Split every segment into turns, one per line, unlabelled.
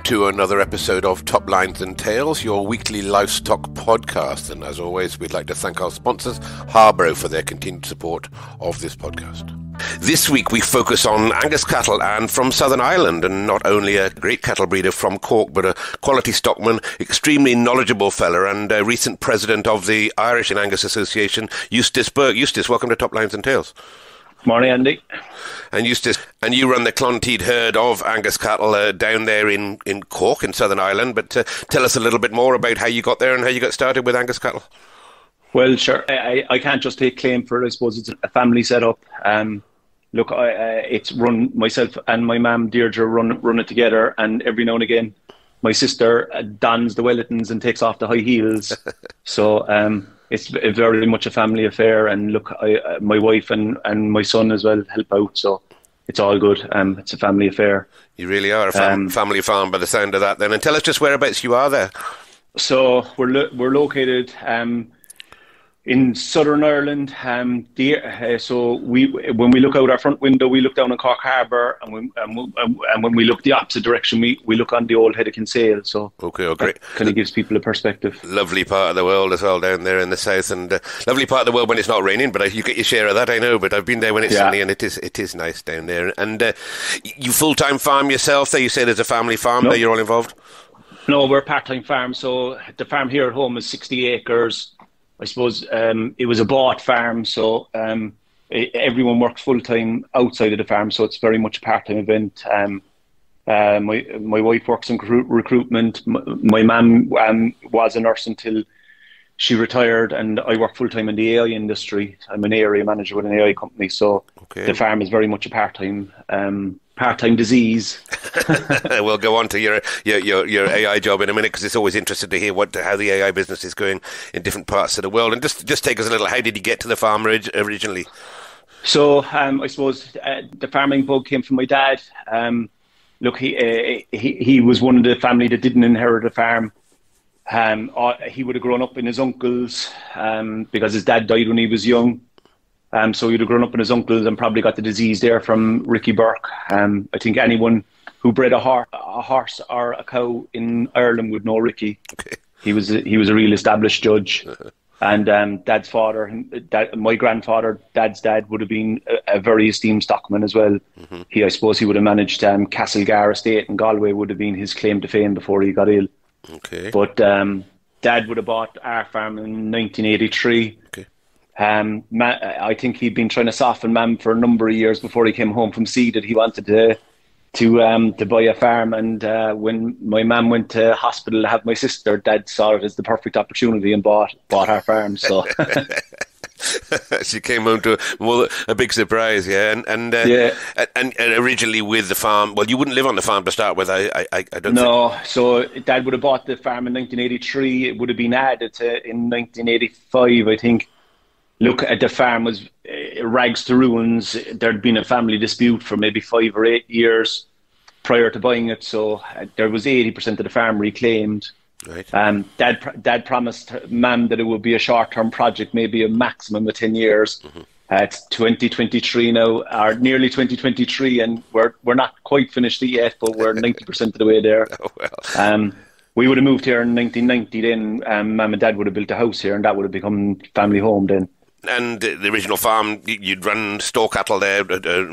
to another episode of Top Lines and Tails, your weekly livestock podcast. And as always, we'd like to thank our sponsors, Harborough, for their continued support of this podcast. This week we focus on Angus cattle, and from Southern Ireland, and not only a great cattle breeder from Cork, but a quality stockman, extremely knowledgeable fella, and a recent president of the Irish Angus Association, Eustace Burke. Eustace, welcome to Top Lines and Tails.
Morning, Andy.
And Eustace, and you run the Clonthead herd of Angus cattle down there in Cork, in Southern Ireland, but tell us a little bit more about how you got there and how you got started with Angus cattle.
Well, sure. I can't just take claim for it. I suppose it's a family setup. Look, it's run, myself and my mum Deirdre run it together, and every now and again my sister dons the Wellingtons and takes off the high heels. So it's very much a family affair, and look, my wife and my son as well help out, so it's all good. It's a family affair.
You really are a family farm by the sound of that then. And tell us just whereabouts you are there.
So we're located in Southern Ireland. So when we look out our front window, we look down on Cork Harbour, and when we look the opposite direction, we look on the old head of Kinsale. So
okay, great.
Kind of gives people a perspective.
Lovely part of the world as well down there in the south, and lovely part of the world when it's not raining. But you get your share of that, I know. But I've been there when it's sunny, and it is nice down there. And you full-time farm yourself there? You say there's a family farm there. You're all involved? No,
we're a part-time farm. So the farm here at home is 60 acres. I suppose it was a bought farm, so everyone works full-time outside of the farm, so it's very much a part-time event. My wife works in recruitment. My mum was a nurse until she retired, and I work full-time in the AI industry. I'm an area manager with an AI company, so the farm is very much a part-time disease.
We'll go on to your AI job in a minute, because it's always interesting to hear how the AI business is going in different parts of the world. And just take us a little, how did you get to the farm originally?
So I suppose the farming bug came from my dad. Look, he was one of the family that didn't inherit a farm. He would have grown up in his uncle's because his dad died when he was young. So he'd have grown up in his uncle's and probably got the disease there from Ricky Burke. I think anyone who bred a horse or a cow in Ireland would know Ricky. Okay. He was a real established judge. And Dad's father, my grandfather, Dad's dad, would have been a very esteemed stockman as well. Mm-hmm. I suppose he would have managed Castlegar Estate in Galway, would have been his claim to fame before he got ill.
Okay.
But Dad would have bought our farm in 1983. Okay. I think he'd been trying to soften Mam for a number of years before he came home from sea that he wanted to buy a farm. And when my mum went to hospital to have my sister, Dad saw it as the perfect opportunity and bought our farm. So
she came home to a big surprise, yeah. And originally with the farm, well, you wouldn't live on the farm to start with. I don't. No,
think. So Dad would have bought the farm in 1983. It would have been added in 1985, I think. Look, at the farm was rags to ruins. There'd been a family dispute for maybe 5 or 8 years prior to buying it, so there was 80% of the farm reclaimed. Right. Dad promised Mam that it would be a short-term project, maybe a maximum of 10 years. Mm-hmm. It's 2023 now, or nearly 2023, and we're not quite finished it yet, but we're 90% of the way there. Oh, well. We would have moved here in 1990 then. Mum and Dad would have built a house here, and that would have become family home then.
And the original farm, you'd run store cattle there,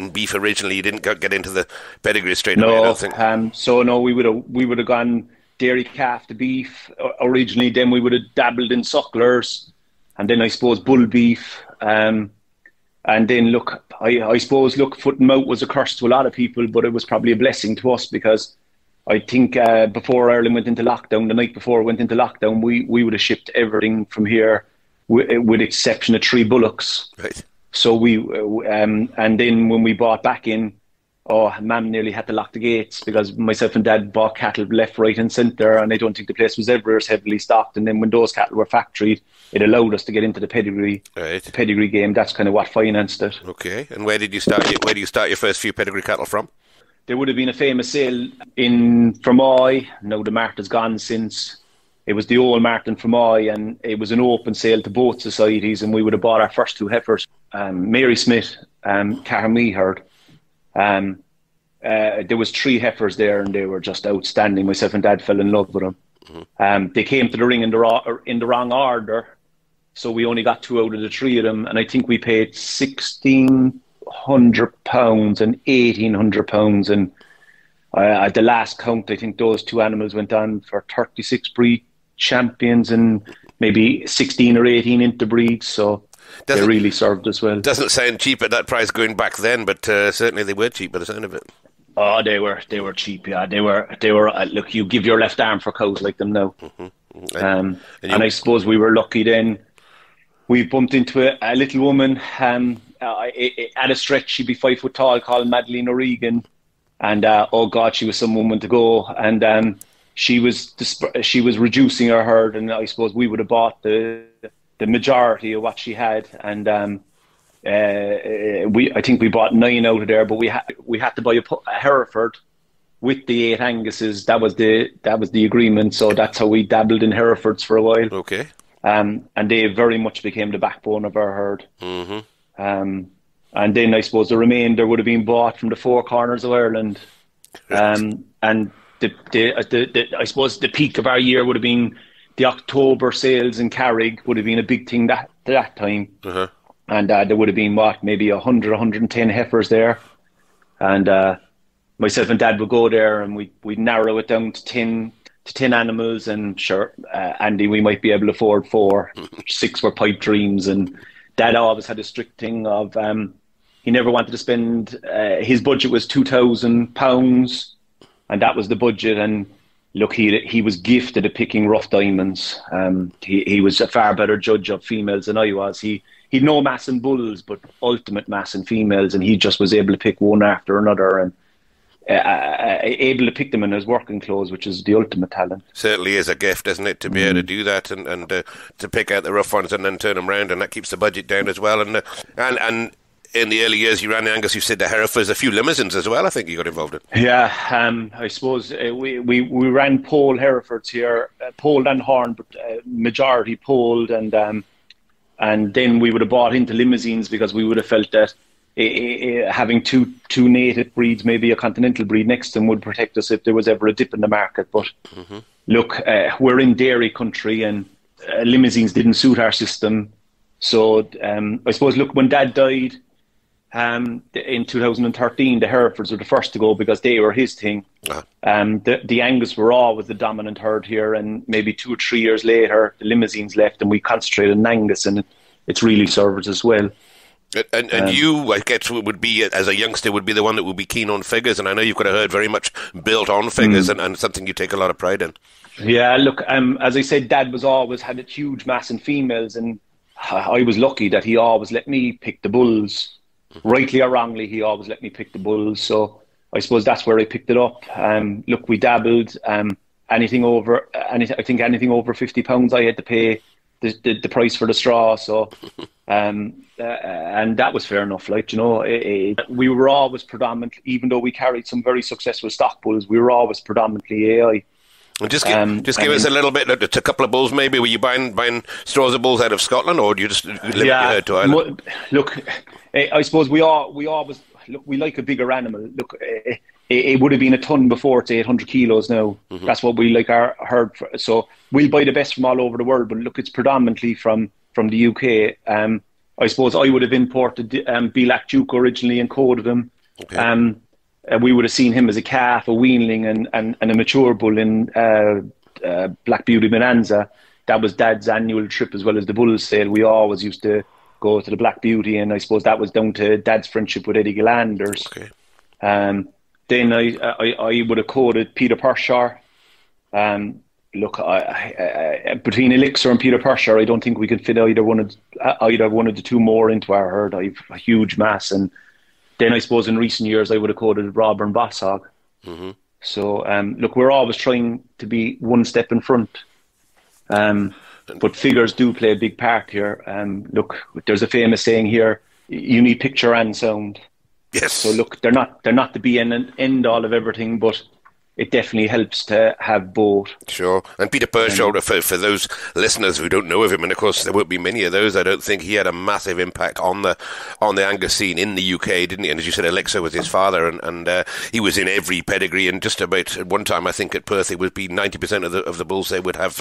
beef originally. You didn't get into the pedigree straight away, I don't think.
So no, we would have gone dairy calf to beef originally. Then we would have dabbled in sucklers, and then I suppose bull beef. And then look, I suppose foot and mouth was a curse to a lot of people, but it was probably a blessing to us, because I think before Ireland went into lockdown, the night before it went into lockdown, we would have shipped everything from here, with exception of 3 bullocks. Right. So and then when we bought back in, Mam nearly had to lock the gates, because myself and Dad bought cattle left, right and centre, and I don't think the place was ever as heavily stocked. And then when those cattle were factoried, it allowed us to get into the pedigree, the pedigree game. That's kind of what financed it.
Okay. And where did you start your first few pedigree cattle from?
There would have been a famous sale in Fermoy. Now the mart has gone since. It was the old mart in Fermoy, and it was an open sale to both societies, and we would have bought our first 2 heifers, Mary Smith, Carmi herd. there was 3 heifers there, and they were just outstanding. Myself and Dad fell in love with them. They came to the ring in the wrong order, so we only got 2 out of the 3 of them, and I think we paid £1,600 and £1,800, and at the last count, I think those 2 animals went on for 36 breed champions and maybe 16 or 18 interbreeds, so they really served us well.
Doesn't sound cheap at that price going back then, but certainly they were cheap by the sound of it.
Oh, they were cheap, yeah. They were. Look, you give your left arm for cows like them now. And I suppose we were lucky then. We bumped into a little woman. At a stretch, she'd be 5 foot tall, called Madeleine O'Regan, and oh God, she was some woman to go. And she was reducing her herd, and I suppose we would have bought the majority of what she had, and I think we bought 9 out of there, but we had to buy a Hereford with the 8 Anguses. That was the agreement, so that's how we dabbled in Herefords for a while.
Okay.
And they very much became the backbone of our herd. And then I suppose the remainder would have been bought from the 4 corners of Ireland. And I suppose the peak of our year would have been the October sales in Carrick would have been a big thing that time. And there would have been, maybe 100, 110 heifers there. And myself and Dad would go there, and we'd narrow it down to 10 animals. And sure, Andy, we might be able to afford 4. 6 were pipe dreams. And Dad always had a strict thing of, he never wanted to spend, his budget was £2,000. And that was the budget. And look, he was gifted at picking rough diamonds. He was a far better judge of females than I was. He'd no mass in bulls, but ultimate mass in females, and he just was able to pick one after another, and able to pick them in his working clothes, which is the ultimate talent.
Certainly is a gift, isn't it, to be able to do that and to pick out the rough ones and then turn them round, and that keeps the budget down as well. And in the early years, you ran the Angus, you said the Herefords, a few limousines as well, I think you got involved in.
Yeah, I suppose we ran pole Herefords here, poled and horned, but majority poled, and then we would have bought into limousines because we would have felt that having two native breeds, maybe a continental breed next to them, would protect us if there was ever a dip in the market. But look, we're in dairy country, and limousines didn't suit our system. So I suppose, look, when Dad died in 2013, the Herefords were the first to go because they were his thing. The Angus were always the dominant herd here, and maybe 2 or 3 years later, the limousines left, and we concentrated on Angus, and it's really served as well.
And you, I guess, would be, as a youngster, would be the one that would be keen on figures, and I know you've got a herd very much built on figures, and something you take a lot of pride in. Yeah,
look, as I said, Dad was always had a huge mass in females, and I was lucky that he always let me pick the bulls. Rightly or wrongly, he always let me pick the bulls, so I suppose that's where I picked it up. Look, we dabbled. Anything over £50, I had to pay the price for the straw. So, and that was fair enough. Like, you know, we were always predominantly, even though we carried some very successful stock bulls, we were always predominantly AI.
And just give us a little bit, just a couple of bulls maybe. Were you buying straws of bulls out of Scotland, or do you just limit your herd to Ireland?
Look, I suppose we always look. We like a bigger animal. Look, it would have been a ton before. It's 800 kilos now. That's what we like our herd for. So we'll buy the best from all over the world. But look, it's predominantly from the UK. I suppose I would have imported Belak Duke originally and coded him. Okay. We would have seen him as a calf, a weanling, and a mature bull in Black Beauty Bonanza. That was Dad's annual trip as well as the bull sale. We always used to go to the Black Beauty, and I suppose that was down to Dad's friendship with Eddie Galanders. Okay. Then I would have coded Peter Pershaw. Look, between Elixir and Peter Pershaw, I don't think we could fit either one of the 2 more into our herd. I've a huge mass, and then I suppose in recent years I would have coded Robber and Bosshog. So look, we're always trying to be one step in front. But figures do play a big part here. Look, there's a famous saying here: you need picture and sound.
Yes.
So look, they're not the be and end all of everything, but it definitely helps to have both.
Sure. And Peter Pershaw, for those listeners who don't know of him, and of course there won't be many of those, I don't think he had a massive impact on the Angus scene in the UK, didn't he? And as you said, Alexa was his father, and he was in every pedigree. And just about at one time, I think at Perth, it would be 90% of the bulls they would have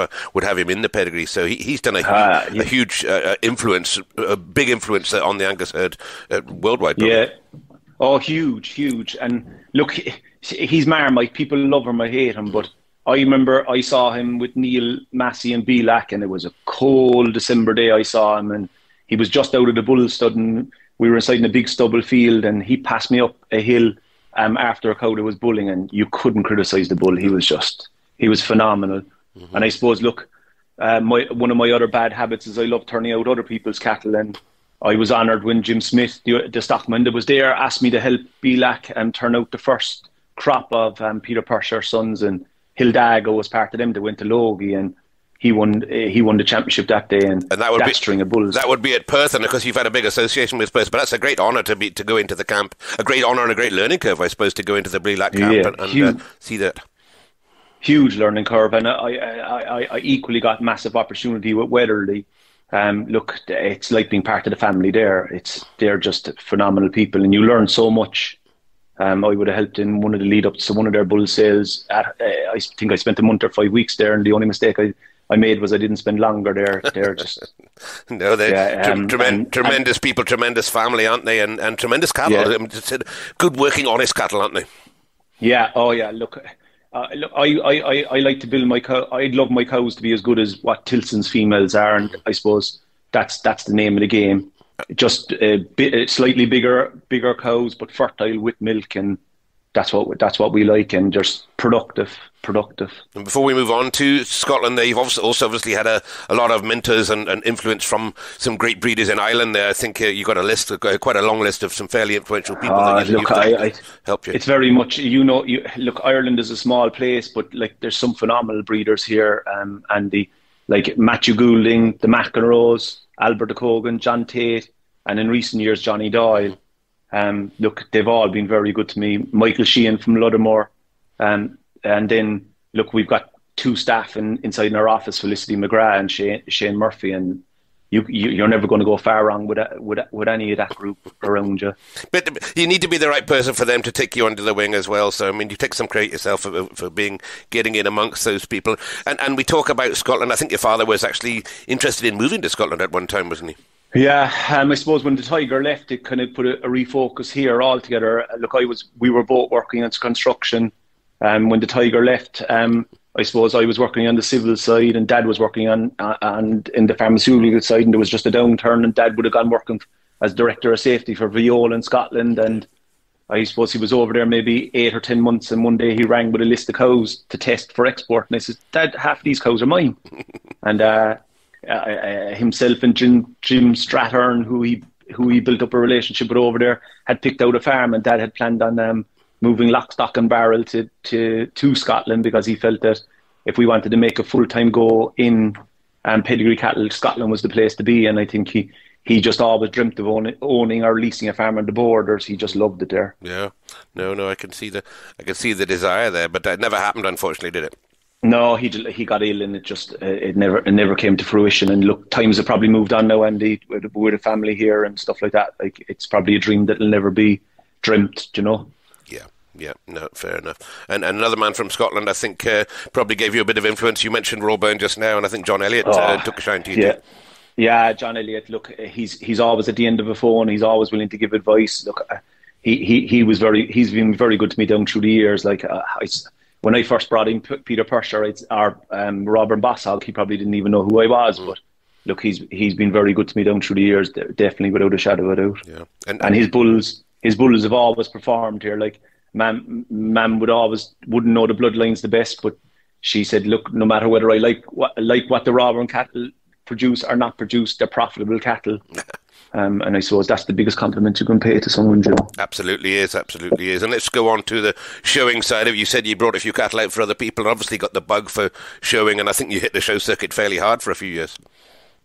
him in the pedigree. So he's done a huge influence, a big influence on the Angus herd worldwide.
Yeah. Oh, huge. And look, he's Marmite. People love him, I hate him. But I remember I saw him with Neil Massey and Belak, and it was a cold December day. I saw him, and he was just out of the bull stud, and we were inside in a big stubble field, and he passed me up a hill after a cow that was bulling, and you couldn't criticise the bull. He was phenomenal. Mm-hmm. And I suppose, look, one of my other bad habits is I love turning out other people's cattle, and I was honoured when Jim Smith, the stockman that was there, asked me to help Belak turn out the first crop of Peter Pershaw sons, and Hildago was part of them that went to Logie, and he won the championship that day, and that would be string of bulls.
That would be at Perth, and of course you've had a big association with Perth, but that's a great honour to go into the camp, a great honour and a great learning curve, I suppose, to go into the Belak camp and see that.
Huge learning curve, and I equally got massive opportunity with Weatherly. Look, it's like being part of the family there. They're just phenomenal people, and you learn so much. I would have helped in one of the lead-ups to one of their bull sales. I think I spent a month or 5 weeks there, and the only mistake I made was I didn't spend longer there. They're just...
No, they're tremendous people, tremendous family, aren't they? And tremendous cattle. Yeah. Good working, honest cattle, aren't they?
Yeah, oh yeah, look, I like to build my cow. I'd love my cows to be as good as what Tilson's females are, and I suppose that's the name of the game. Just slightly bigger cows, but fertile with milk, and that's what we like, and just productive.
And before we move on to Scotland, they've also obviously had a lot of mentors and influence from some great breeders in Ireland. There, I think you got a list, quite a long list of some fairly influential people that help you.
It's very much, look, Ireland is a small place, but like there's some phenomenal breeders here, and like Matthew Goulding, the McEnroes, Albert Cogan, John Tate, and in recent years Johnny Doyle. Look, they've all been very good to me. Michael Sheehan from Luddermore, and then look, we've got two staff inside in our office, Felicity McGrath and Shane Murphy, and you're never going to go far wrong with any of that group around you.
But you need to be the right person for them to take you under the wing as well. So I mean, you take some credit yourself for getting in amongst those people. And we talk about Scotland. I think your father was actually interested in moving to Scotland at one time, wasn't he?
Yeah, I suppose when the Tiger left, it kind of put a refocus here altogether. Look, we were both working on construction. When the Tiger left, I suppose I was working on the civil side, and Dad was working on in the pharmaceutical side, and there was just a downturn, and Dad would have gone working as Director of Safety for Viola in Scotland, and I suppose he was over there maybe 8 or 10 months, and one day he rang with a list of cows to test for export, and I said, Dad, half these cows are mine. And himself and Jim Strathern, who he built up a relationship with over there, had picked out a farm, and Dad had planned on moving lock, stock and barrel to Scotland, because he felt that if we wanted to make a full-time go in pedigree cattle, Scotland was the place to be. And I think he just always dreamt of owning or leasing a farm on the borders. He just loved it there.
Yeah, no, I can see the desire there, but that never happened, unfortunately, did it?
No, he got ill, and it never came to fruition. And look, times have probably moved on now, Andy, with a family here and stuff like that. Like, it's probably a dream that'll never be dreamt, you know.
Yeah, no, fair enough. And another man from Scotland, I think, probably gave you a bit of influence. You mentioned Roburn just now, and I think John Elliott took a shine to you.
Yeah, John Elliott. Look, he's always at the end of a phone. He's always willing to give advice. Look, he's been very good to me down through the years. Like when I first brought in Peter Pershaw, Robert Bosshog, he probably didn't even know who I was, but look, he's been very good to me down through the years, definitely without a shadow of a doubt.
Yeah,
and his bulls have always performed here. Like, Mam wouldn't know the bloodlines the best, but she said, look, no matter whether I like what the Robin cattle produce or not produce, they're profitable cattle. And I suppose that's the biggest compliment you can pay to someone, you know.
Absolutely is. And let's go on to the showing side of it. You said you brought a few cattle out for other people, and obviously got the bug for showing, and I think you hit the show circuit fairly hard for a few years.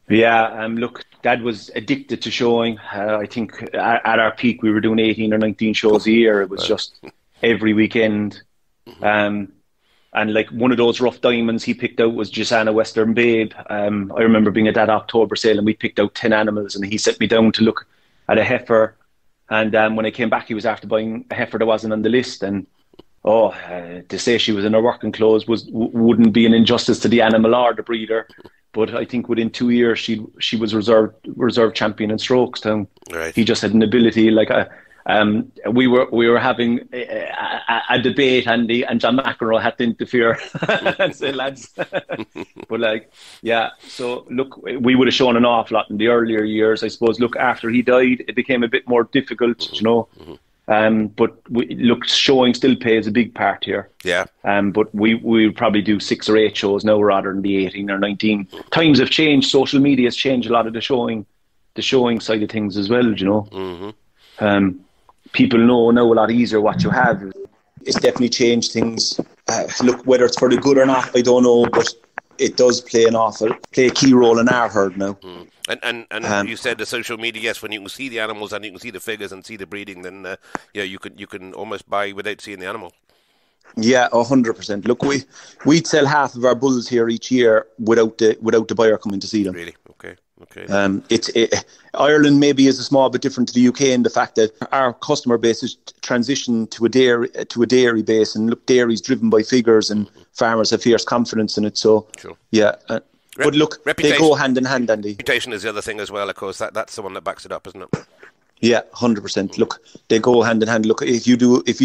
Yeah, look, Dad was addicted to showing. I think at our peak we were doing 18 or 19 shows a year. It was just every weekend. And like one of those rough diamonds he picked out was Gisanna Western Babe. I remember being at that October sale and we picked out 10 animals and he set me down to look at a heifer. And when I came back, he was after buying a heifer that wasn't on the list. And to say she was in her working clothes wouldn't be an injustice to the animal or the breeder. But I think within 2 years, she was reserve champion in Strokestown.
Right.
He just had an ability like we were having a debate, Andy, and John McEnroe had to interfere and say, lads. But like, yeah. So look, we would have shown an awful lot in the earlier years. I suppose. Look, after he died, it became a bit more difficult, you know. But showing still plays a big part here.
Yeah.
But we would probably do 6 or 8 shows now rather than the 18 or 19. Times have changed. Social media has changed a lot of the showing side of things as well, you know. People know now a lot easier what you have. It's definitely changed things. Look, whether it's for the good or not, I don't know, but it does play a key role in our herd now.
And you said the social media, yes, when you can see the animals and you can see the figures and see the breeding, then you can almost buy without seeing the animal.
Yeah, 100%. Look, we'd sell half of our bulls here each year without the buyer coming to see them.
Really? Okay.
Ireland maybe is a small bit different to the UK in the fact that our customer base is transitioned to a dairy base, and look, dairy is driven by figures, and farmers have fierce confidence in it. So,
sure.
Yeah. But look, they go hand in hand, Andy.
Reputation is the other thing as well, of course. That's the one that backs it up, isn't it?
Yeah, 100%. Look, they go hand in hand. Look, if you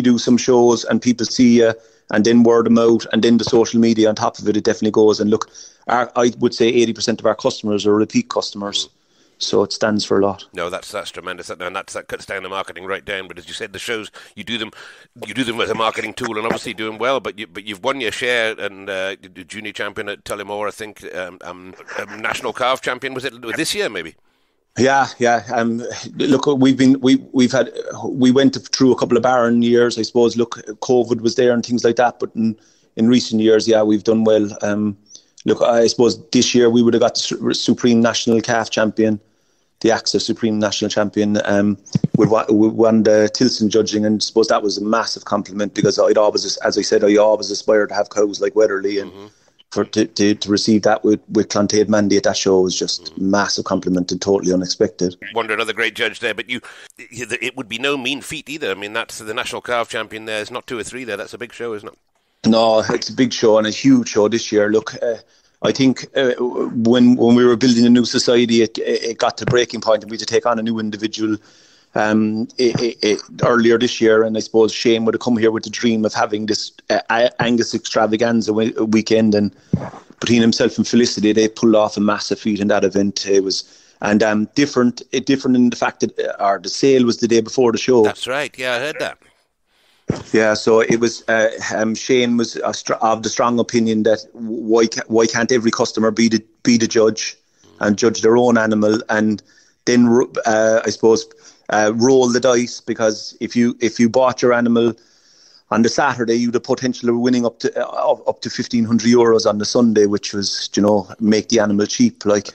do some shows and people see you, and then word of mouth, and then the social media on top of it, it definitely goes. And look, I would say 80% of our customers are repeat customers, so it stands for a lot.
No, that's tremendous, and that cuts down the marketing right down. But as you said, the shows you do them as a marketing tool, and obviously doing well. But you've won your share, and the junior champion at Tullamore, I think, national calf champion, was it this year maybe?
Yeah. Look, we went through a couple of barren years, I suppose. Look, COVID was there and things like that, but in recent years, yeah, we've done well. Look, I suppose this year we would have got the Supreme National Calf Champion, the AXA Supreme National Champion. We won the Tilson judging, and I suppose that was a massive compliment because I always aspired to have cows like Weatherly, and to receive that with Clonthead Mandy at that show was just a massive compliment and totally unexpected.
Wonder another great judge there, but it would be no mean feat either. I mean, that's the National Calf Champion there. It's not 2 or 3 there. That's a big show, isn't it?
No, it's a big show and a huge show this year. Look, I think when we were building a new society, it got to breaking point and we had to take on a new individual earlier this year. And I suppose Shane would have come here with the dream of having this Angus extravaganza weekend, and between himself and Felicity, they pulled off a massive feat in that event. It was different in the fact that the sale was the day before the show.
That's right. Yeah, I heard that.
Yeah, so it was. Shane was of the strong opinion that why can't every customer be the judge and judge their own animal, and then I suppose roll the dice, because if you bought your animal on the Saturday, you'd have potential of winning up to €1,500 on the Sunday, which was, make the animal cheap, like.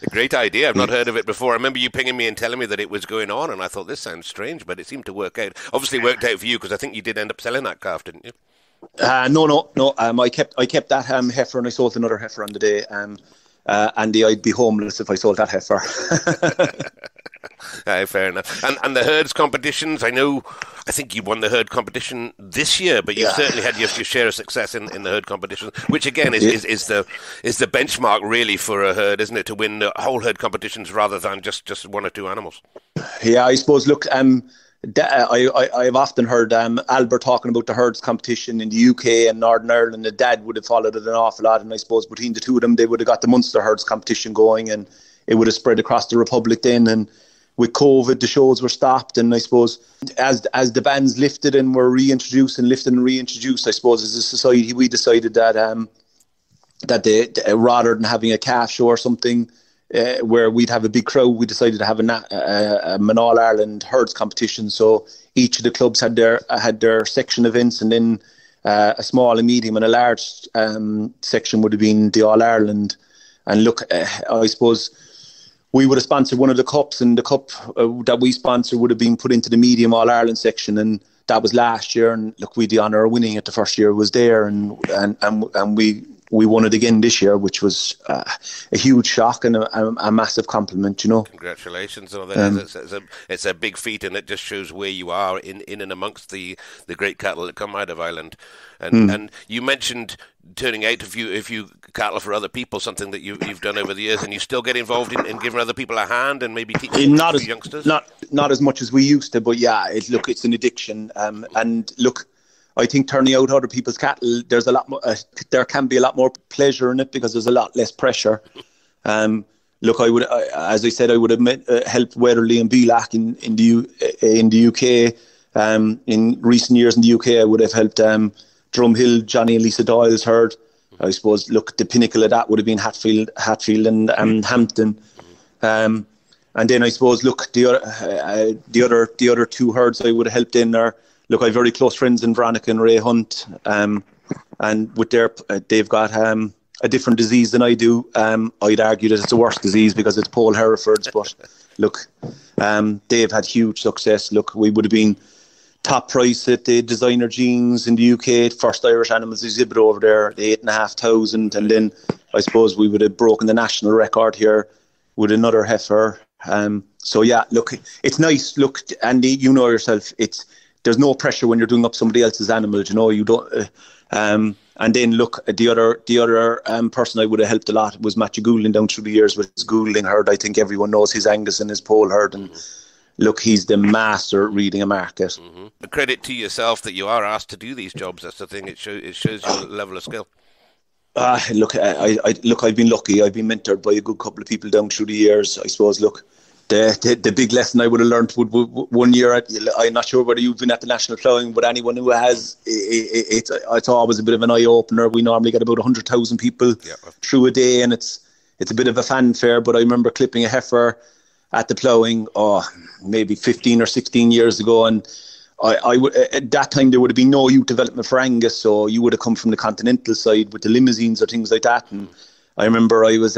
A great idea. I've not heard of it before. I remember you pinging me and telling me that it was going on, and I thought, this sounds strange, but it seemed to work out. Obviously, it worked out for you, because I think you did end up selling that calf, didn't you?
No. I kept that heifer, and I sold another heifer on the day. Andy, I'd be homeless if I sold that heifer.
Fair enough. And the herds competitions, I think you won the herd competition this year, but you've certainly had your share of success in the herd competition, which again is the benchmark really for a herd, isn't it, to win the whole herd competitions rather than just 1 or 2 animals?
Yeah, I suppose. Look, I've often heard Albert talking about the herds competition in the UK and Northern Ireland. The dad would have followed it an awful lot, and I suppose between the two of them, they would have got the Munster herds competition going, and it would have spread across the Republic then. And with COVID, the shows were stopped, and I suppose as the bans lifted and were reintroduced, I suppose as a society we decided that they rather than having a calf show or something where we'd have a big crowd, we decided to have an All Ireland herds competition. So each of the clubs had their section events, and then a small, a medium, and a large section would have been the All Ireland. And look, I suppose we would have sponsored one of the cups, and the cup that we sponsor would have been put into the medium All Ireland section, and
that was last year, and look, we had the honour of winning it the first year I was there, and we won it again this year, which was a huge shock and a massive compliment, you know.
Congratulations on that. It's a big feat, and it just shows where you are in and amongst the great cattle that come out of Ireland. And you mentioned turning out a few cattle for other people, something that you've done over the years, and you still get involved in giving other people a hand and maybe teaching youngsters?
Not as much as we used to, but yeah, it's an addiction. And look, I think turning out other people's cattle, there's a lot more. There can be a lot more pleasure in it because there's a lot less pressure. Look, as I said, I would have helped Weatherly and Belach in the UK. In recent years in the UK, I would have helped Drumhill, Johnny and Lisa Doyle's herd. I suppose, look, the pinnacle of that would have been Hatfield and Hampton. And then I suppose, look, the other two herds I would have helped in are, look, I have very close friends in Veronica and Ray Hunt, and with they've got a different disease than I do. I'd argue that it's a worse disease because it's Paul Hereford's, but look, they've had huge success. Look, we would have been top price at the Designer Jeans in the UK, first Irish Animals exhibit over there, the 8,500, and then I suppose we would have broken the national record here with another heifer. So yeah, look, it's nice. Look, Andy, you know yourself, there's no pressure when you're doing up somebody else's animals, you know, you don't. And then look, the other person I would have helped a lot was Matthew Goulding down through the years with his Goulding herd. I think everyone knows his Angus and his Pole herd, and look, he's the master at reading a market.
A credit to yourself that you are asked to do these jobs. That's the thing. It shows your level of skill.
Look, I've been lucky. I've been mentored by a good couple of people down through the years. I suppose, look, the big lesson I would have learned would one year. I'm not sure whether you've been at the National Ploughing, but anyone who has, it's always a bit of an eye opener. We normally get about 100,000 people through a day, and it's a bit of a fanfare. But I remember clipping a heifer at the Ploughing, maybe 15 or 16 years ago, and I would, at that time there would have been no youth development for Angus, so you would have come from the continental side with the limousines or things like that. And I remember I was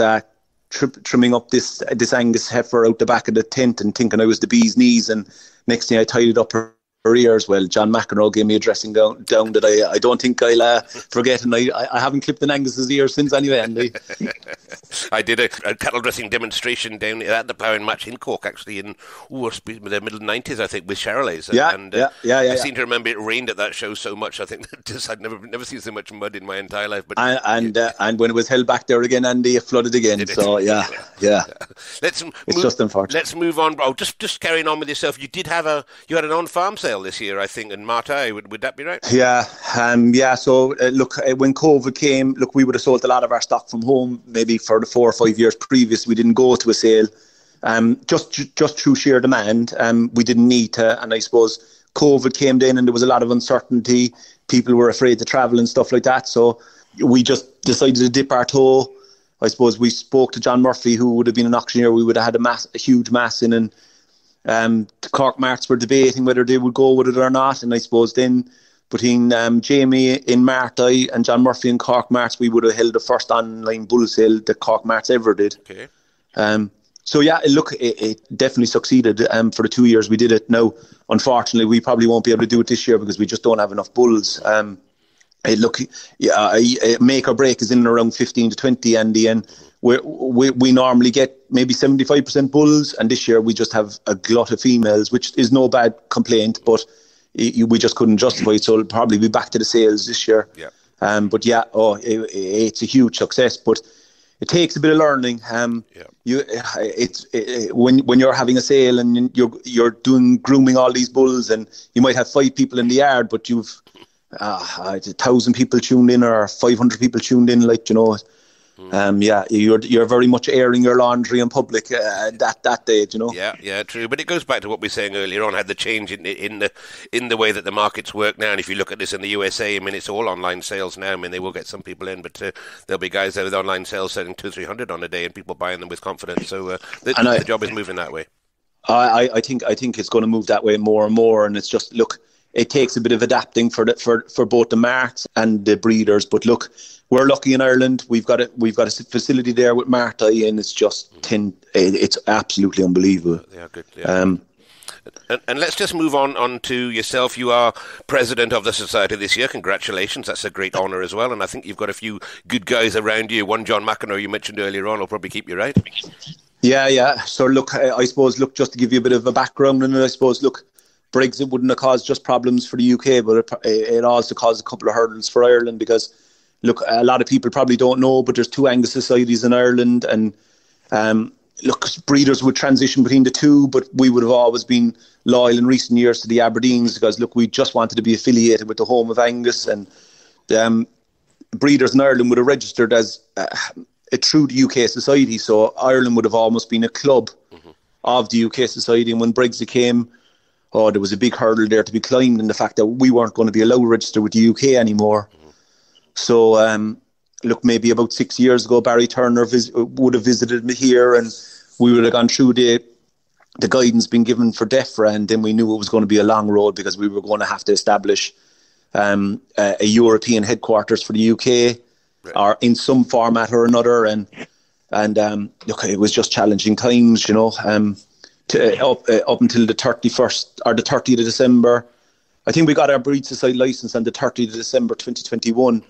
trimming up this Angus heifer out the back of the tent and thinking I was the bee's knees, and next thing I tied it up her ears. Well, John McEnroe gave me a dressing down that I don't think I'll forget, and I haven't clipped an Angus's ears since anyway, Andy.
I did a cattle dressing demonstration down at the Ploughing match in Cork, actually, in the middle 90s, I think, with Charolais. I seem to remember it rained at that show so much. I think I'd never seen so much mud in my entire life. But
and when it was held back there again, Andy, it flooded again. So yeah.
It's just unfortunate. Let's move on. Oh, just carrying on with yourself. You had an on-farm sale this year, I think, in Martay. Would that be right?
Yeah. So look, when COVID came, look, we would have sold a lot of our stock from home. Maybe for the 4 or 5 years previous, we didn't go to a sale. Just through sheer demand. We didn't need to, and I suppose COVID came in and there was a lot of uncertainty. People were afraid to travel and stuff like that. So we just decided to dip our toe. I suppose we spoke to John Murphy, who would have been an auctioneer. We would have had a huge mass in, and the Cork Marts were debating whether they would go with it or not. And I suppose then between Jamie in Martay and John Murphy in Cork Marts, we would have held the first online bull sale that Cork Marts ever did. Okay. So yeah, look, it definitely succeeded for the 2 years we did it. Now, unfortunately, we probably won't be able to do it this year because we just don't have enough bulls. Make or break is in and around 15 to 20, Andy, and we normally get maybe 75% bulls, and this year we just have a glut of females, which is no bad complaint, but we just couldn't justify it, so it'll probably be back to the sales this year. Yeah. But yeah, it's a huge success, but it takes a bit of learning. When you're having a sale and you're doing grooming all these bulls, and you might have 5 people in the yard, but you've 1,000 people tuned in or 500 people tuned in, like, you know. You're very much airing your laundry in public that day, you know. Yeah, true. But it goes back to what we were saying earlier on, had the change in the way that the markets work now. And if you look at this in the USA, I mean, it's all online sales now. I mean, they will get some people in, but there'll be guys there with online sales selling 200-300 on a day, and people buying them with confidence. So the job is moving that way. I think it's going to move that way more and more, and it's just, look, it takes a bit of adapting for both the marts and the breeders. But look, we're lucky in Ireland. We've got a facility there with Martay, and it's just it's absolutely unbelievable. Yeah, good. Yeah.
And let's just move on to yourself. You are president of the society this year. Congratulations. That's a great honour as well. And I think you've got a few good guys around you. One, John McEnroe, you mentioned earlier on, will probably keep you right.
Yeah. So look, I suppose, just to give you a bit of a background, and I suppose, look, Brexit wouldn't have caused just problems for the UK, but it also caused a couple of hurdles for Ireland because, look, a lot of people probably don't know, but there's 2 Angus societies in Ireland, and look, breeders would transition between the two, but we would have always been loyal in recent years to the Aberdeens because, look, we just wanted to be affiliated with the home of Angus, and breeders in Ireland would have registered as a true UK society, so Ireland would have almost been a club of the UK society. And when Brexit came, there was a big hurdle there to be climbed in the fact that we weren't going to be allowed to register with the UK anymore. So, look, maybe about 6 years ago, Barry Turner would have visited me here, and we would have gone through the guidance being given for DEFRA, and then we knew it was going to be a long road because we were going to have to establish a European headquarters for the UK, or in some format or another. And look, it was just challenging times, you know. Up until the 31st or the 30th of December, I think we got our Breed Society licence on the 30th of December 2021.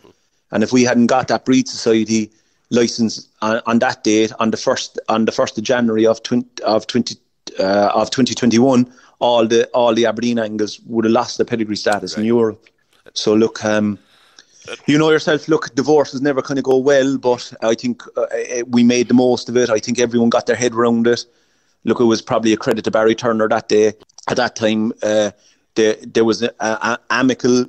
And if we hadn't got that Breed Society licence on that date, on the 1st of January of 2021, all the Aberdeen Angus would have lost their pedigree status in Europe. So look, you know yourself, look, divorces never kind of go well, but I think we made the most of it. I think everyone got their head around it. Look, it was probably a credit to Barry Turner that day. At that time, there was an amicable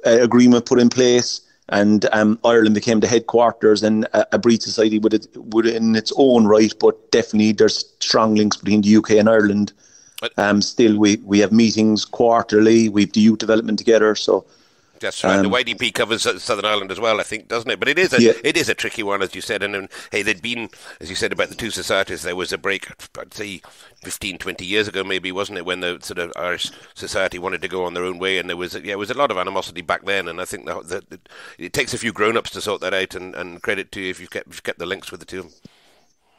agreement put in place, and Ireland became the headquarters and a breed society would in its own right, but definitely there's strong links between the UK and Ireland. Still, we have meetings quarterly, we have the youth development together, so...
That's right. The YDP covers Southern Ireland as well, I think, doesn't it? But it is a tricky one, as you said. And hey, there'd been, as you said about the two societies, there was a break, I'd say 15, 20 years ago maybe, wasn't it, when the sort of Irish society wanted to go on their own way, and there was a lot of animosity back then. And I think that it takes a few grown-ups to sort that out, and credit to you if you've kept the links with the two of them.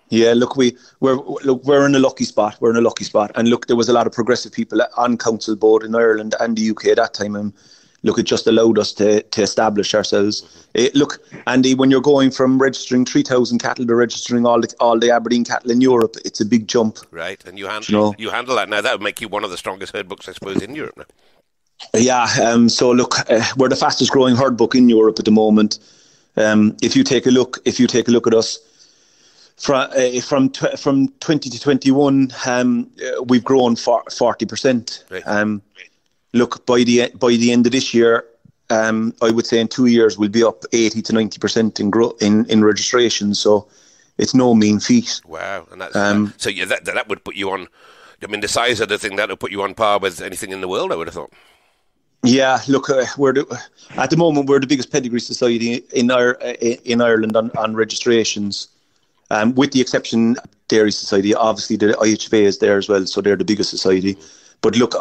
Yeah, look, we're in a lucky spot. We're in a lucky spot, and look, there was a lot of progressive people on council board in Ireland and the UK at that time, and look, it just allowed us to establish ourselves. Look, Andy, when you're going from registering 3,000 cattle to registering all the Aberdeen cattle in Europe, it's a big jump.
Right, and you handle that now. That would make you one of the strongest herd books, I suppose, in Europe now.
Yeah. So look, we're the fastest growing herd book in Europe at the moment. If you take a look at us. From 20 to 21, we've grown 40%.
Right.
Look, by the end of this year, I would say in 2 years we'll be up 80 to 90% in registration. So it's no mean feat.
Wow, and that's so yeah, that would put you on. I mean, the size of the thing that would put you on par with anything in the world, I would have thought. Yeah,
look, at the moment we're the biggest pedigree society in Ireland on registrations. With the exception Dairy Society, obviously the IHV is there as well, so they're the biggest society. But look,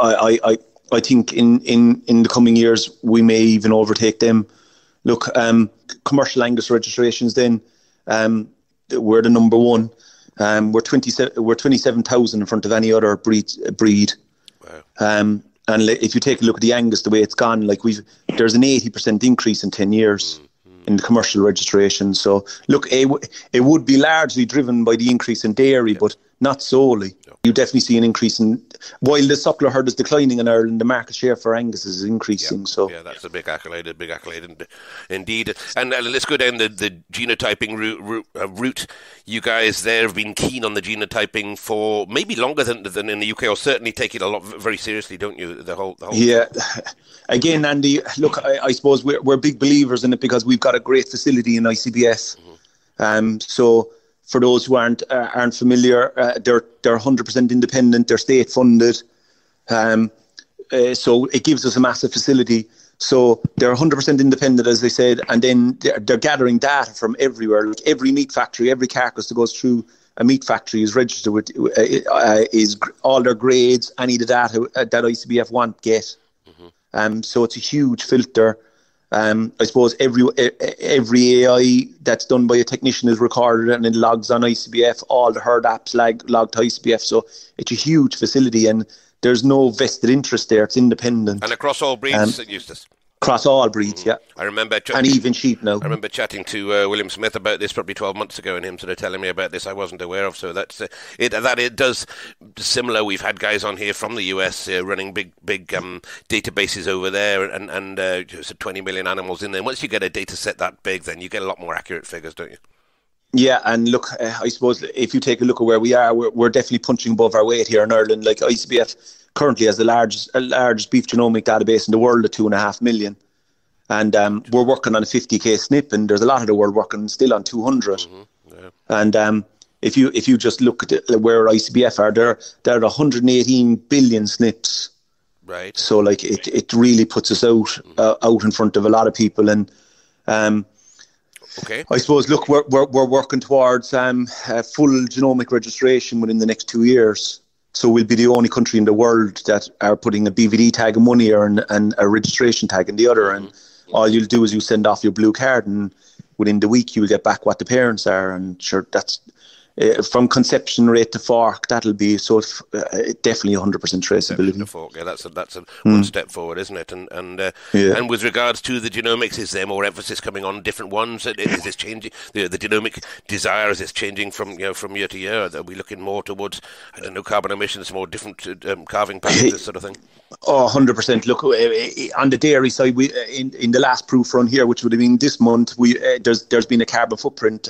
I think in the coming years we may even overtake them. Look, commercial Angus registrations then, we're the number one. We're 27,000 in front of any other breed.
Wow.
And if you take a look at the Angus, the way it's gone, like there's an 80% increase in 10 years. In the commercial registration. So look, it would be largely driven by the increase in dairy, but not solely. No. You definitely see an increase in, while the suckler herd is declining in Ireland, the market share for Angus is increasing.
Yeah.
So
yeah, that's a big accolade indeed. And let's go down the genotyping route. You guys there have been keen on the genotyping for maybe longer than in the UK, or certainly take it very seriously, don't you? The whole
yeah. Again, Andy, look, I suppose we're big believers in it because we've got a great facility in ICBF. So for those who aren't familiar, they're 100% independent. They're state funded. So it gives us a massive facility. So they're 100% independent, as I said, and then they're gathering data from everywhere. Like every meat factory, every carcass that goes through a meat factory is registered with is all their grades, any of the data that ICBF get. So it's a huge filter. I suppose every AI that's done by a technician is recorded and it logs on ICBF. All the herd apps log to ICBF. So it's a huge facility, and there's no vested interest there. It's independent.
And across all breeds, Eustace?
Across all breeds, yeah.
I remember,
and even sheep now.
I remember chatting to William Smith about this probably 12 months ago, and him sort of telling me about this I wasn't aware of. So that's it does similar. We've had guys on here from the US running big databases over there, and 20 million animals in there. Once you get a data set that big, then you get a lot more accurate figures, don't you?
Yeah, and look, I suppose if you take a look at where we are, we're definitely punching above our weight here in Ireland. Like ICBF currently has the largest beef genomic database in the world at 2.5 million. And we're working on a 50k SNP, and there's a lot of the world working still on 200. Mm-hmm. Yeah. And if you just look at where ICBF are, they're 118 billion SNPs.
Right.
So like it really puts us out in front of a lot of people. And
okay.
I suppose, look, we're working towards full genomic registration within the next 2 years. So we'll be the only country in the world that are putting a BVD tag in one ear and a registration tag in the other. And all you'll do is you send off your blue card, and within the week you'll get back what the parents are. And sure, that's from conception rate to fork, that'll be definitely 100% traceability.
Yeah, that's a one step forward, isn't it? And with regards to the genomics, is there more emphasis coming on different ones? Is this changing? The genomic desire, is this changing from year to year? Are we looking more towards, I don't know, carbon emissions, more different calving patterns, this sort of thing?
Oh, 100%. Look, on the dairy side, we in the last proof run here, which would have been this month, there's been a carbon footprint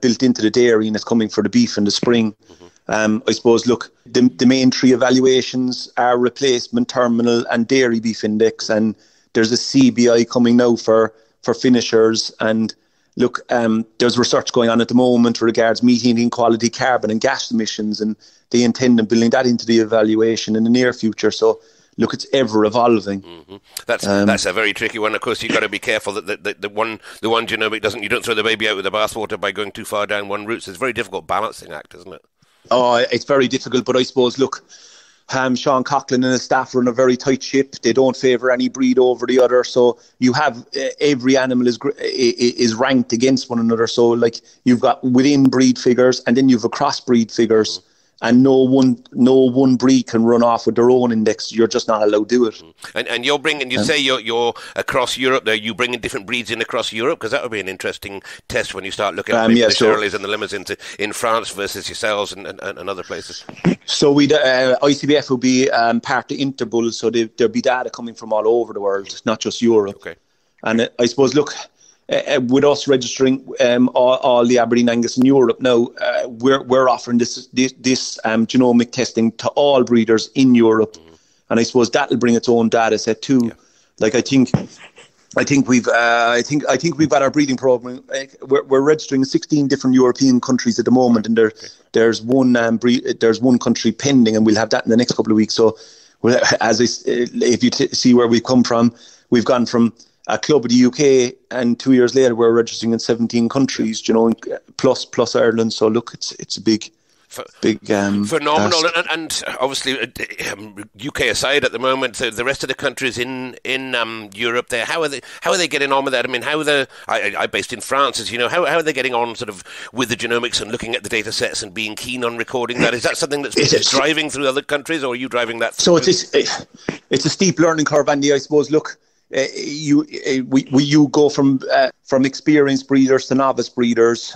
built into the dairy, and it's coming for the beef in the spring. Mm-hmm. I suppose, look, the main three evaluations are replacement, terminal and dairy beef index, and there's a CBI coming now for finishers. And look, there's research going on at the moment regards meat eating quality, carbon and gas emissions, and they intend on building that into the evaluation in the near future. So look, it's ever evolving.
Mm-hmm. That's a very tricky one. Of course, you've got to be careful that the one genomic you don't throw the baby out with the bathwater by going too far down one route. So it's a very difficult balancing act, isn't it? Oh,
it's very difficult. But I suppose, look, Sean Coughlin and his staff run a very tight ship. They don't favour any breed over the other. So you have every animal is ranked against one another. So like you've got within breed figures, and then you've a cross breed figures. Mm-hmm. And no one breed can run off with their own index. You're just not allowed to do it.
And you're bringing, you say you're across Europe there. You bringing different breeds in across Europe, because that would be an interesting test when you start looking at the Shirleys and the Limousin in France versus yourselves and other places.
So ICBF will be part of Interbull, so there'll be data coming from all over the world, not just Europe.
Okay.
And I suppose, look, with us registering all the Aberdeen Angus in Europe now, we're offering this genomic testing to all breeders in Europe, and I suppose that'll bring its own data set too. Yeah. Like I think we've got our breeding program. We're registering in 16 different European countries at the moment, and there's one country pending, and we'll have that in the next couple of weeks. So, if you see where we've come from, we've gone from a club of the UK, and 2 years later we're registering in 17 countries, plus Ireland. So look, it's a big phenomenal.
And obviously, UK aside at the moment, the rest of the countries in Europe, there, how are they getting on with that? I mean, I'm based in France, as you know. How are they getting on sort of with the genomics and looking at the data sets and being keen on recording that? Is that something that's driving through other countries, or are you driving that through?
So it's a steep learning curve, Andy, I suppose. Look, you go from experienced breeders to novice breeders.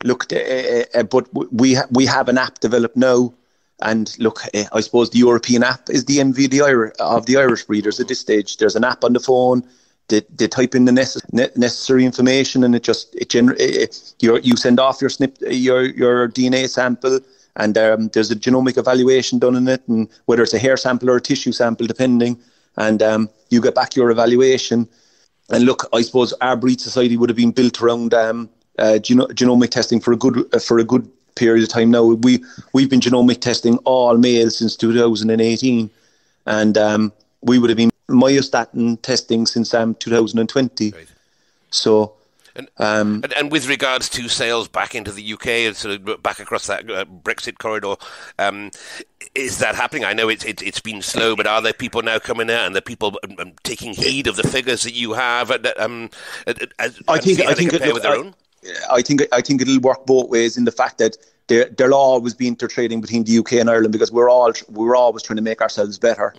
But we have an app developed now, and look, I suppose the European app is the MV of the Irish breeders at this stage. There's an app on the phone. They type in the necessary information, and you send off your your DNA sample, and there's a genomic evaluation done in it, and whether it's a hair sample or a tissue sample, depending. And you get back your evaluation. And look, I suppose our breed society would have been built around genomic testing for a good period of time now. We've been genomic testing all males since 2018, and we would have been myostatin testing since 2020. Right. So.
And with regards to sales back into the UK and sort of back across that Brexit corridor, is that happening? I know it's been slow, but are there people now coming out, and the people taking heed of the figures that you have? I think it'll work both ways, in the fact that
there'll always be intertrading between the UK and Ireland because we're always trying to make ourselves better.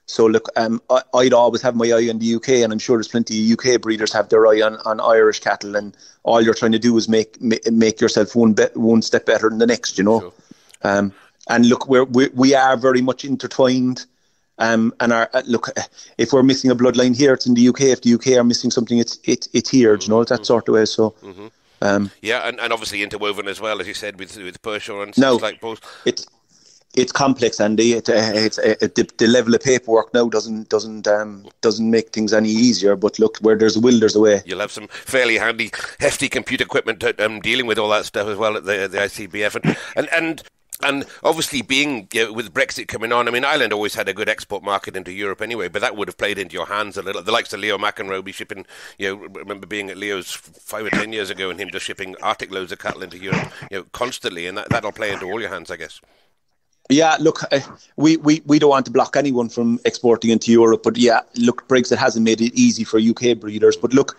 So look, I'd always have my eye on the UK, and I'm sure there's plenty of UK breeders have their eye on Irish cattle, and all you're trying to do is make yourself one step better than the next, you know. Sure. And look, we are very much intertwined. And look, if we're missing a bloodline here, it's in the UK. If the UK are missing something, it's here, you know, that sort of way. So.
Yeah, and obviously interwoven as well, as you said, with Pershore and stuff like both.
It's complex, Andy. The level of paperwork now doesn't make things any easier. But look, where there's a will, there's a way.
You'll have some fairly handy, hefty computer equipment dealing with all that stuff as well at the ICBF, and obviously being with Brexit coming on. I mean, Ireland always had a good export market into Europe anyway, but that would have played into your hands a little. The likes of Leo McEnroe be shipping. Remember being at Leo's 5 or 10 years ago, and him just shipping Arctic loads of cattle into Europe, constantly, and that'll play into all your hands, I guess.
Yeah, look, we don't want to block anyone from exporting into Europe, but yeah, look, Brexit hasn't made it easy for UK breeders. But look,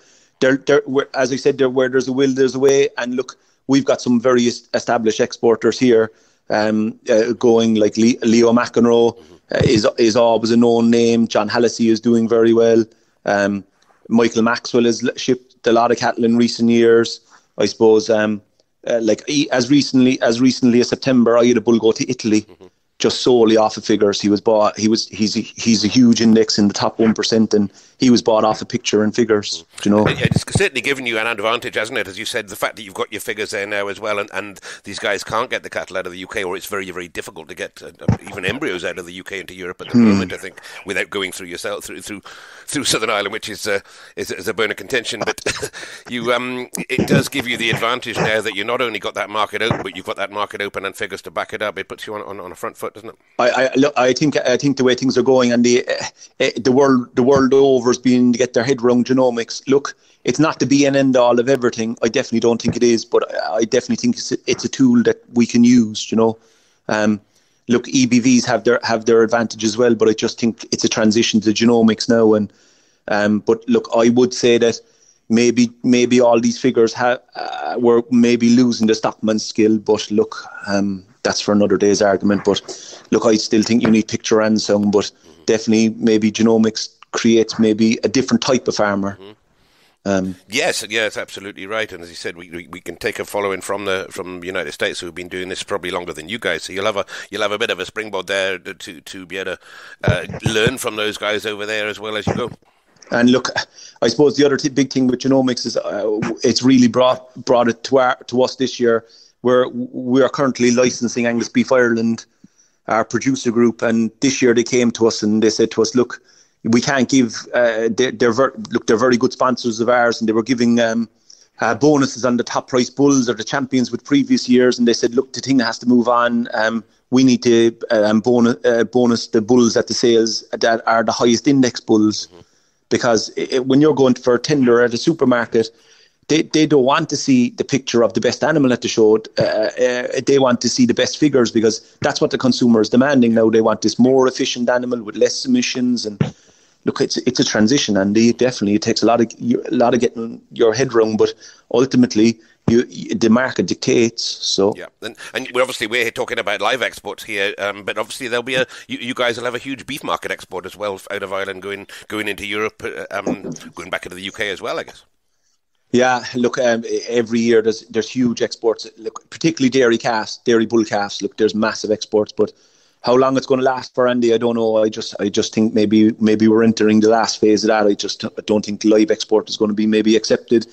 as I said, where there's a will, there's a way. And look, we've got some very established exporters here, going like Leo McEnroe is always a known name. John Hallisey is doing very well. Michael Maxwell has shipped a lot of cattle in recent years. I suppose. As recently as September, I had a bull go to Italy just solely off of figures. He's a huge index in the top 1%, and he was bought off a picture and figures. You know,
it's certainly given you an advantage, hasn't it? As you said, the fact that you've got your figures there now as well, and these guys can't get the cattle out of the UK, or it's very, very difficult to get even embryos out of the UK into Europe at the moment. I think without going through yourself through Southern Ireland, which is a bone of contention. But it does give you the advantage now that you not only got that market open, but you've got that market open and figures to back it up. It puts you on a front foot, doesn't it?
I think the way things are going, and the world over is beginning to get their head around genomics. Look, it's not the be and end all of everything. I definitely don't think it is, but I definitely think it's a tool that we can use. You know, look, EBVs have their advantage as well, but I just think it's a transition to genomics now. And but look, I would say that maybe all these figures were maybe losing the stockman's skill, but look, that's for another day's argument. But look, I still think you need picture and sound, but definitely maybe genomics creates maybe a different type of farmer.
Yes, absolutely right. And as you said, we can take a following from the United States who've been doing this probably longer than you guys. So you'll have a bit of a springboard there to be able to learn from those guys over there as well as you go.
And look, I suppose the other big thing with genomics is it's really brought it to us this year. We are currently licensing Angus Beef Ireland, our producer group, and this year they came to us and they said to us, look, we can't give. They're very good sponsors of ours, and they were giving bonuses on the top price bulls or the champions with previous years. And they said, look, the thing has to move on. We need to bonus the bulls at the sales that are the highest index bulls, because when you're going for a tender at a supermarket, they don't want to see the picture of the best animal at the show. They want to see the best figures, because that's what the consumer is demanding now. They want this more efficient animal with less emissions. And look, it's a transition, and definitely it takes a lot of getting your head around. But ultimately, the market dictates. So
yeah, and we're talking about live exports here, but obviously there'll be you guys will have a huge beef market export as well out of Ireland going into Europe, going back into the UK as well, I guess.
Yeah, look, every year there's huge exports. Look, particularly dairy bull calves. Look, there's massive exports, but how long it's going to last for, Andy, I don't know. I just think maybe we're entering the last phase of that. I don't think live export is going to be maybe accepted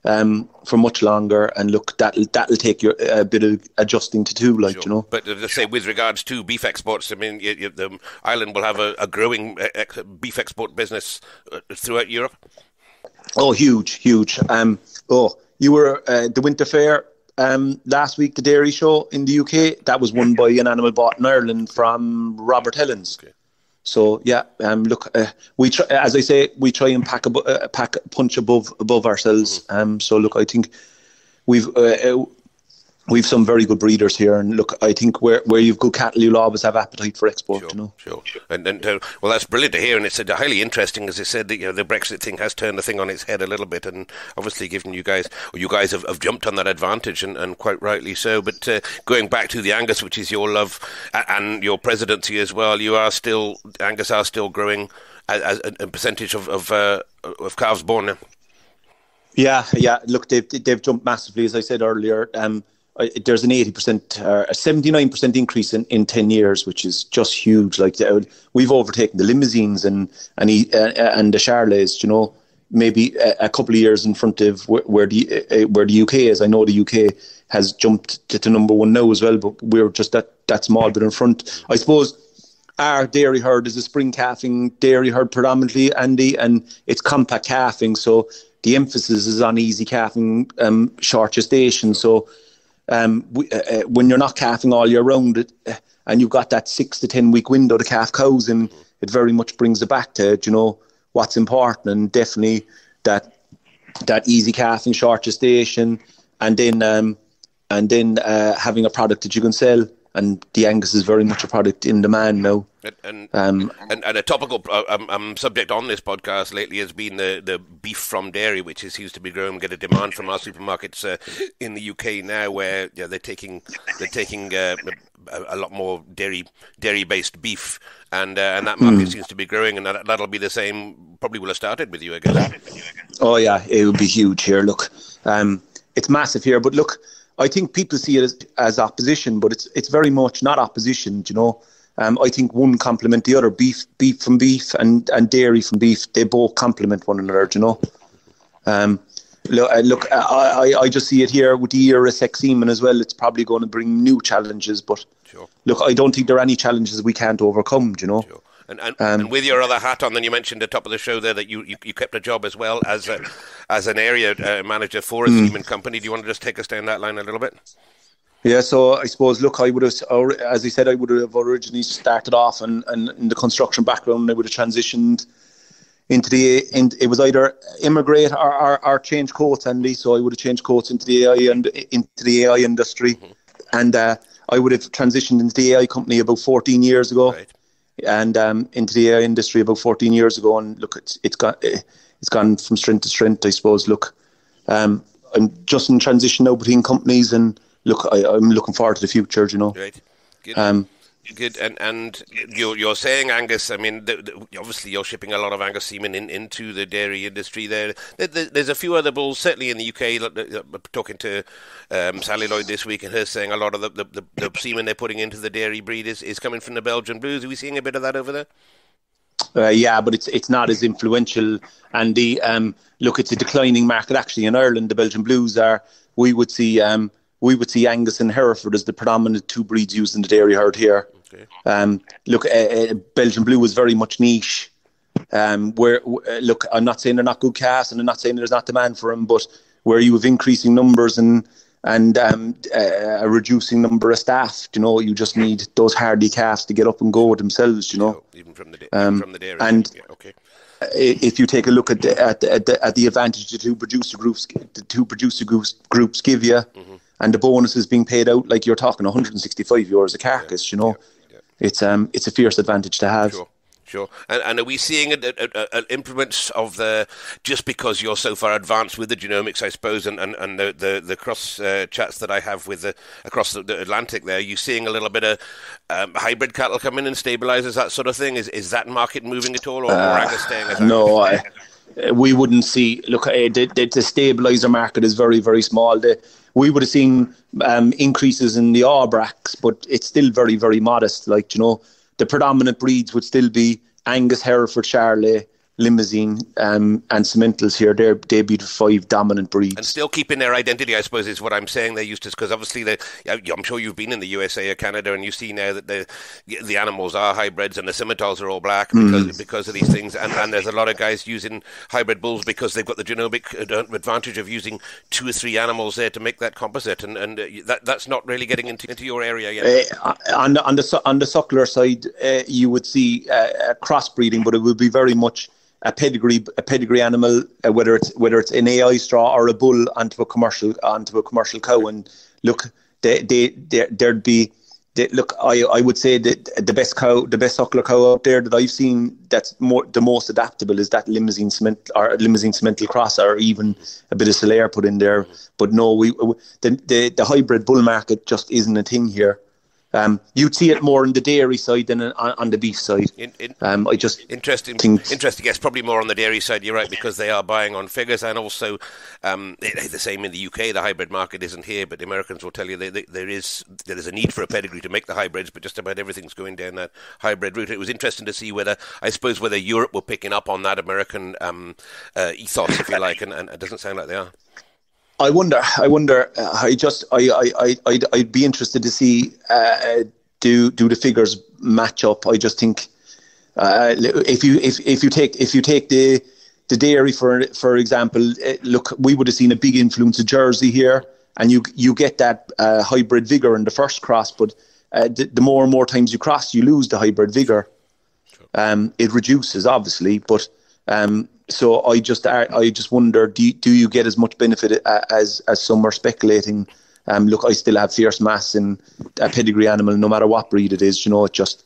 for much longer. And look, that'll take a bit of adjusting to do, like, sure. You know.
But let's say with regards to beef exports, I mean, Ireland will have a growing beef export business throughout Europe.
Oh, huge. You were the Winter Fair last week, the dairy show in the UK. That was won by an animal bought in Ireland from Robert Hellens. Okay. So yeah, look, we try, as I say, we try and pack punch above ourselves. So look, I think we've we've some very good breeders here, and look, I think where you've good cattle, you'll always have appetite for export.
Sure,
you know.
Sure. And well, that's brilliant to hear, and it's highly interesting, as I said, that the Brexit thing has turned the thing on its head a little bit, and obviously given you guys have jumped on that advantage, and quite rightly so. But going back to the Angus, which is your love and your presidency as well, Angus are still growing as a percentage of calves born now.
Yeah. Look, they've jumped massively, as I said earlier. There's an 80%, a 79% increase in 10 years, which is just huge. Like we've overtaken the limousines and the Charolais, you know, maybe a couple of years in front of where the UK is. I know the UK has jumped to number one now as well, but we're just that small bit in front. I suppose our dairy herd is a spring calving dairy herd predominantly, Andy, and it's compact calving, so the emphasis is on easy calving, short gestation. So when you're not calving all year round, and you've got that 6 to 10 week window to calf cows, and it very much brings it back to, you know, what's important, and definitely that easy calving, short gestation, and then having a product that you can sell. And the Angus is very much a product in demand now.
And a topical subject on this podcast lately has been the beef from dairy, which seems to be growing, get a demand from our supermarkets in the UK now, where they're taking a lot more dairy based beef, and that market seems to be growing, and that'll be the same. Probably will have started with you, I guess.
Oh yeah, it would be huge here. Look, it's massive here, but look, I think people see it as opposition, but it's very much not opposition, you know. I think one complement the other. Beef from beef and dairy from beef, they both complement one another, you know. Look, I just see it here with the era sex semen as well. It's probably going to bring new challenges, but
sure. Look,
I don't think there are any challenges we can't overcome, you know.
Sure. And with your other hat on, then you mentioned at the top of the show there that you kept a job as well as an area manager for a semen company. Do you want to just take us down that line a little bit?
Yeah, so I suppose, look, I would have, as I said, I would have originally started off and in the construction background. I would have transitioned into it was either immigrate or change coats, Andy. So I would have changed coats into the AI industry, and I would have transitioned into the AI company about 14 years ago. Right. And into the AI industry about 14 years ago, and look, it's gone from strength to strength, I suppose. Look, I'm just in transition now between companies, and look, I'm looking forward to the future, you know.
Right. Good. Good. And you're saying Angus. I mean, obviously you're shipping a lot of Angus semen into the dairy industry. There's a few other bulls, certainly in the UK. Talking to Sally Lloyd this week, and her saying a lot of the semen they're putting into the dairy breed is coming from the Belgian Blues. Are we seeing a bit of that over there?
Yeah, but it's not as influential. And look, it's a declining market actually in Ireland. The Belgian Blues are. We would see Angus and Hereford as the predominant two breeds used in the dairy herd here. Okay. Look, Belgian Blue is very much niche. Look, I'm not saying they're not good calves, and I'm not saying there's not demand for them, but where you have increasing numbers and a reducing number of staff, you know, you just need those hardy calves to get up and go themselves, you know.
Even from the dairy.
And
yeah, okay.
If you take a look at the advantage the two producer groups give you, and the bonuses being paid out, like you're talking €165 a carcass, you know. It's a fierce advantage to have.
Sure. And are we seeing improvements of just because you're so far advanced with the genomics, I suppose, and the cross chats that I have with across the Atlantic there, are you seeing a little bit of hybrid cattle come in and stabilizers, that sort of thing? Is that market moving at all, or Angus staying as
no, we wouldn't see. Look, the stabilizer market is very, very small. We would have seen increases in the Aubracs, but it's still very, very modest. Like, you know, the predominant breeds would still be Angus, Hereford, Charolais, Limousin, and Simmentals here. They'd be the 5 dominant breeds.
And still keeping their identity, I suppose, is what I'm saying there, Eustace, because obviously I'm sure you've been in the USA or Canada, and you see now that the animals are hybrids and the Simmentals are all black because of these things. And there's a lot of guys using hybrid bulls because they've got the genomic advantage of using 2 or 3 animals there to make that composite. And that's not really getting into your area yet.
On the suckler side, you would see crossbreeding, but it would be very much a pedigree animal, whether it's an AI straw or a bull onto a commercial cow. And look, there'd be. Look, I would say that the best suckler cow out there that I've seen that's the most adaptable is that Limousin Simmental Cross, or even a bit of Solaire put in there. But no, the hybrid bull market just isn't a thing here. You'd see it more on the dairy side than on the beef side. I just
interesting. Yes, probably more on the dairy side. You're right, because they are buying on figures, and also the same in the UK. The hybrid market isn't here, but the Americans will tell you there is a need for a pedigree to make the hybrids, but just about everything's going down that hybrid route. It was interesting to see whether Europe were picking up on that American ethos, if you like, and it doesn't sound like they are.
I wonder. I'd be interested to see do the figures match up. I just think if you take the dairy for example, look, we would have seen a big influence of Jersey here, and you get that hybrid vigor in the first cross, but the more and more times you cross, you lose the hybrid vigor. It reduces, obviously, but. So I just wonder, do you get as much benefit as some are speculating? Look, I still have fierce mass in a pedigree animal, no matter what breed it is. It just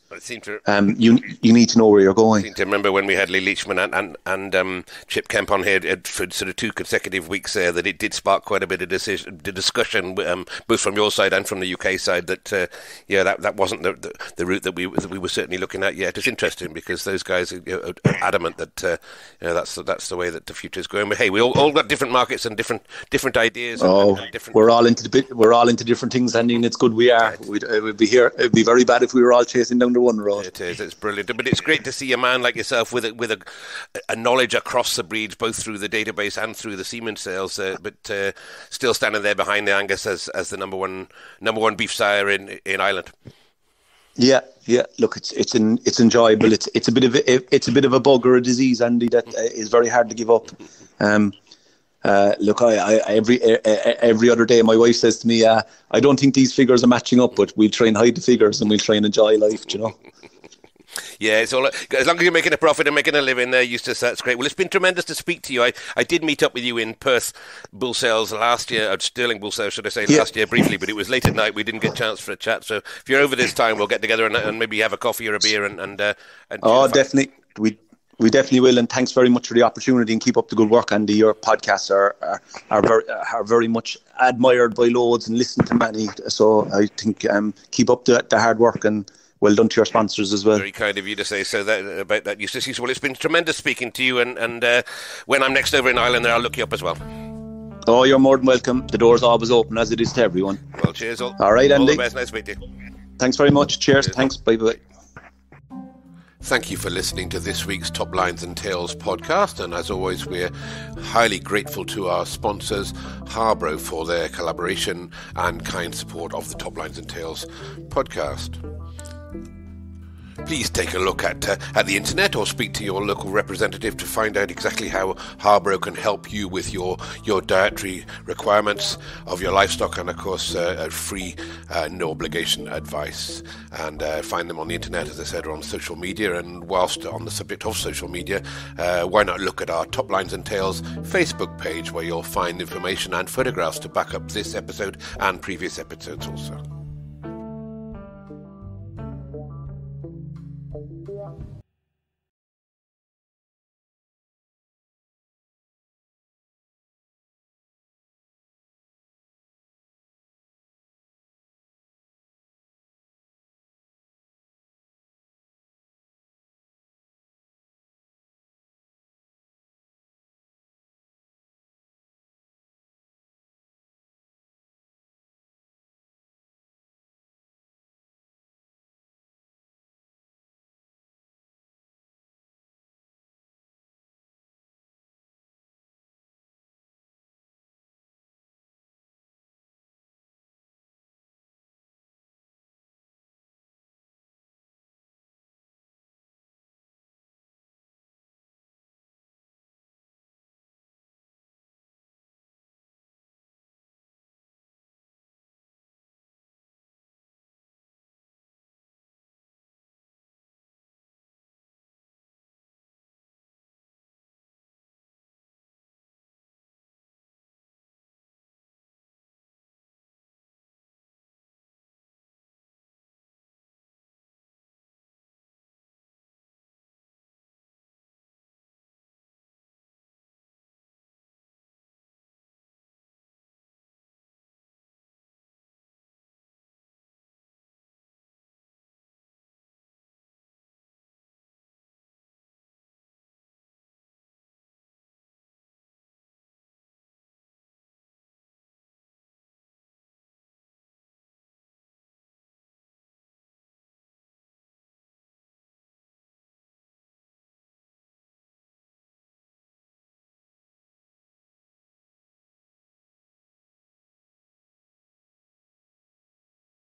you need to know where you're going.
I seem to remember when we had Lee Leachman and Chip Kemp on here for sort of 2 consecutive weeks there, that it did spark quite a bit of discussion, both from your side and from the UK side. That that wasn't the route that we were certainly looking at yet. It's interesting because those guys are adamant that that's the way that the future is going. But hey, we all got different markets and different ideas. And different.
We're all into different things, and it's good we are. We'd be here. It'd be very bad if we were all chasing down the one road.
It is. It's brilliant. But it's great to see a man like yourself with a knowledge across the breeds, both through the database and through the semen sales, but still standing there behind the Angus as the number one beef sire in Ireland.
Yeah. Look, it's enjoyable. It's a bit of a bug or a disease, Andy, that is very hard to give up. Look, every other day my wife says to me, I don't think these figures are matching up, but we'll try and hide the figures and we'll try and enjoy life,
Yeah, it's all as long as you're making a profit and making a living there, Eustace, that's great. Well, it's been tremendous to speak to you. I did meet up with you in Perth bull sales last year, or Stirling bull sales, should I say, last year briefly, but it was late at night. We didn't get a chance for a chat. So if you're over this time, we'll get together and maybe have a coffee or a beer and
definitely. We definitely will, and thanks very much for the opportunity, and keep up the good work. Andy, your podcasts are very much admired by loads and listened to many. So I think keep up the hard work, and well done to your sponsors as well.
Very kind of you to say so about that, Eustace. Well, it's been tremendous speaking to you, and when I'm next over in Ireland there, I'll look you up as well.
Oh, you're more than welcome. The door's always open, as it is to everyone.
Well, cheers all.
All right, Andy.
All the best. Nice to meet you.
Thanks very much. Cheers. Thanks. Bye-bye.
Thank you for listening to this week's Top Lines and Tails podcast, and as always, we're highly grateful to our sponsors, Harbro, for their collaboration and kind support of the Top Lines and Tails podcast. Please take a look at the internet or speak to your local representative to find out exactly how Harbro can help you with your dietary requirements of your livestock, and of course free no obligation advice. And find them on the internet, as I said, or on social media. And whilst on the subject of social media, why not look at our Top Lines and Tails Facebook page, where you'll find information and photographs to back up this episode and previous episodes also.